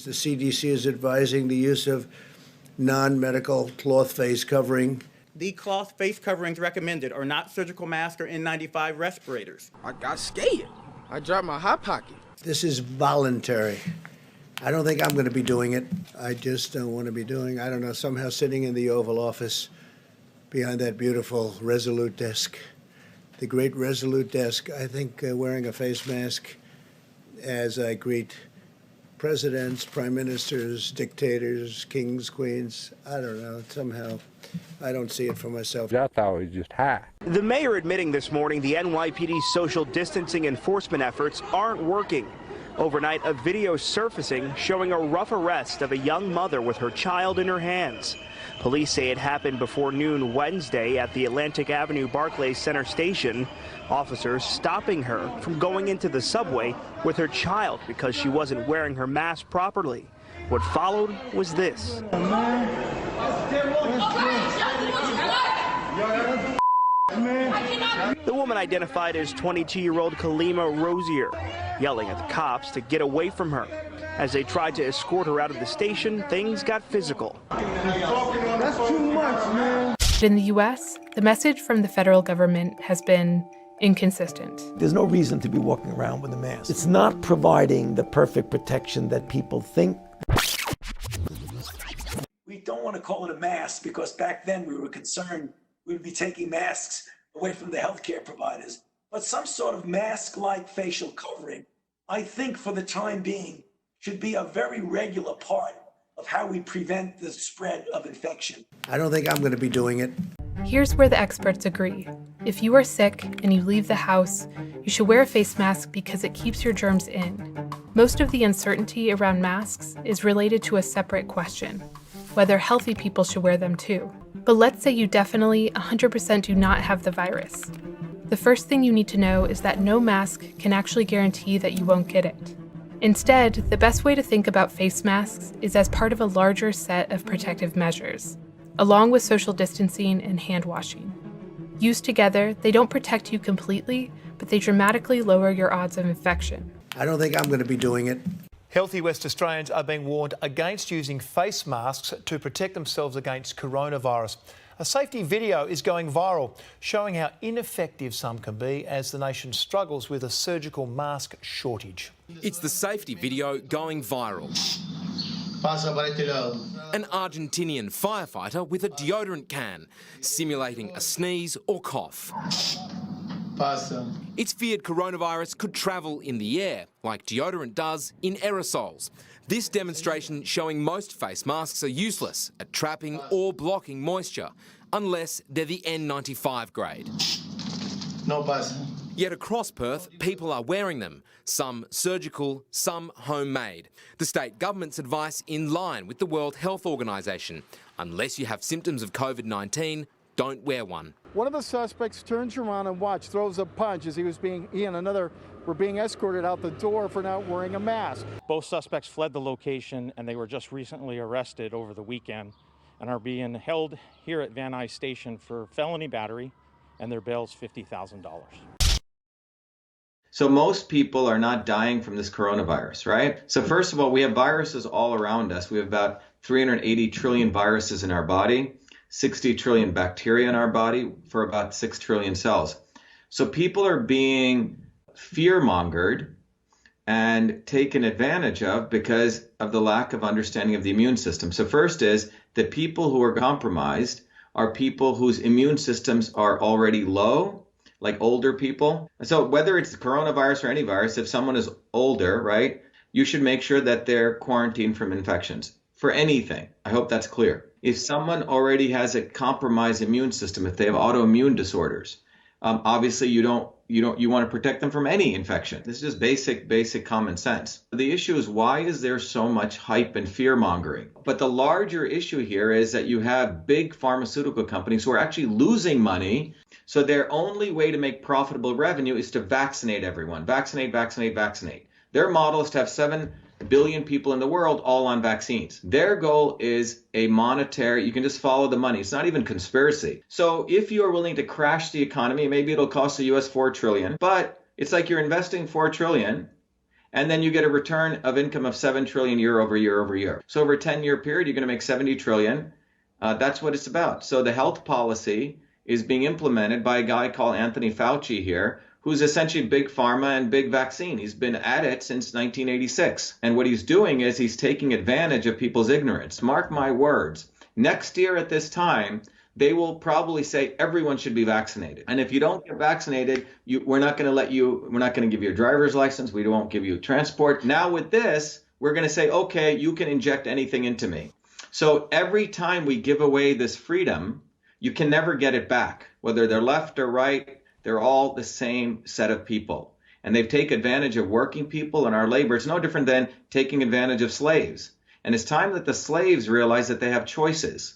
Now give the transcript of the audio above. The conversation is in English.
The CDC is advising the use of non-medical cloth face covering. The cloth face coverings recommended are not surgical masks or N95 respirators. I got scared. I dropped my hot pocket. This is voluntary. I don't think I'm going to be doing it. I just don't want to be doing, I don't know, somehow sitting in the Oval Office behind that beautiful Resolute desk, the great Resolute desk. I think wearing a face mask as I greet presidents, prime ministers, dictators, kings, queens, I don't know, somehow I don't see it for myself. I thought it was just high. The mayor admitting this morning the NYPD's social distancing enforcement efforts aren't working. Overnight, a video surfacing showing a rough arrest of a young mother with her child in her hands. Police say it happened before noon Wednesday at the Atlantic Avenue Barclays Center station. Officers stopping her from going into the subway with her child because she wasn't wearing her mask properly. What followed was this. The woman identified as 22-year-old Kalima Rosier, yelling at the cops to get away from her. As they tried to escort her out of the station, things got physical. That's too much, man. In the U.S., the message from the federal government has been inconsistent. There's no reason to be walking around with a mask. It's not providing the perfect protection that people think. We don't want to call it a mask because back then we were concerned we would be taking masks away from the healthcare providers. But some sort of mask-like facial covering, I think for the time being, should be a very regular part of how we prevent the spread of infection. I don't think I'm going to be doing it. Here's where the experts agree. If you are sick and you leave the house, you should wear a face mask because it keeps your germs in. Most of the uncertainty around masks is related to a separate question, whether healthy people should wear them too. But let's say you definitely 100% do not have the virus. The first thing you need to know is that no mask can actually guarantee that you won't get it. Instead, the best way to think about face masks is as part of a larger set of protective measures, along with social distancing and hand washing. Used together, they don't protect you completely, but they dramatically lower your odds of infection. I don't think I'm going to be doing it. Healthy West Australians are being warned against using face masks to protect themselves against coronavirus. A safety video is going viral, showing how ineffective some can be as the nation struggles with a surgical mask shortage. It's the safety video going viral. An Argentinian firefighter with a deodorant can, simulating a sneeze or cough. It's feared coronavirus could travel in the air, like deodorant does in aerosols. This demonstration showing most face masks are useless at trapping or blocking moisture, unless they're the N95 grade. No pasa. Yet across Perth, people are wearing them, some surgical, some homemade. The state government's advice in line with the World Health Organisation. Unless you have symptoms of COVID-19, don't wear one. One of the suspects turns around and throws a punch as he and another were being escorted out the door for not wearing a mask. Both suspects fled the location and they were just recently arrested over the weekend and are being held here at Van Nuys Station for felony battery, and their bail's $50,000. So most people are not dying from this coronavirus, right? So first of all, we have viruses all around us. We have about 380 trillion viruses in our body, 60 trillion bacteria in our body for about 6 trillion cells. So people are being fear-mongered and taken advantage of because of the lack of understanding of the immune system. So first is that people who are compromised are people whose immune systems are already low, like older people. So whether it's the coronavirus or any virus, if someone is older, right, you should make sure that they're quarantined from infections for anything. I hope that's clear. If someone already has a compromised immune system, if they have autoimmune disorders, obviously you want to protect them from any infection. This is just basic common sense. The issue is, why is there so much hype and fear mongering? But the larger issue here is that you have big pharmaceutical companies who are actually losing money. So their only way to make profitable revenue is to vaccinate everyone. Vaccinate. Their model is to have 7 billion people in the world all on vaccines. Their goal is a monetary, you can just follow the money. It's not even conspiracy. So if you are willing to crash the economy, maybe it'll cost the US $4 trillion, but it's like you're investing $4 trillion And then you get a return of income of 7 trillion year over year over year. So over a 10-year period, you're going to make 70 trillion. That's what it's about. So the health policy is being implemented by a guy called Anthony Fauci here, who's essentially big pharma and big vaccine. He's been at it since 1986. And what he's doing is he's taking advantage of people's ignorance. Mark my words, next year at this time, they will probably say everyone should be vaccinated. And if you don't get vaccinated, we're not going to give you a driver's license. We won't give you transport. Now with this, we're going to say, okay, you can inject anything into me. So every time we give away this freedom, you can never get it back. Whether they're left or right, they're all the same set of people. And they've taken advantage of working people and our labor. It's no different than taking advantage of slaves. And it's time that the slaves realize that they have choices.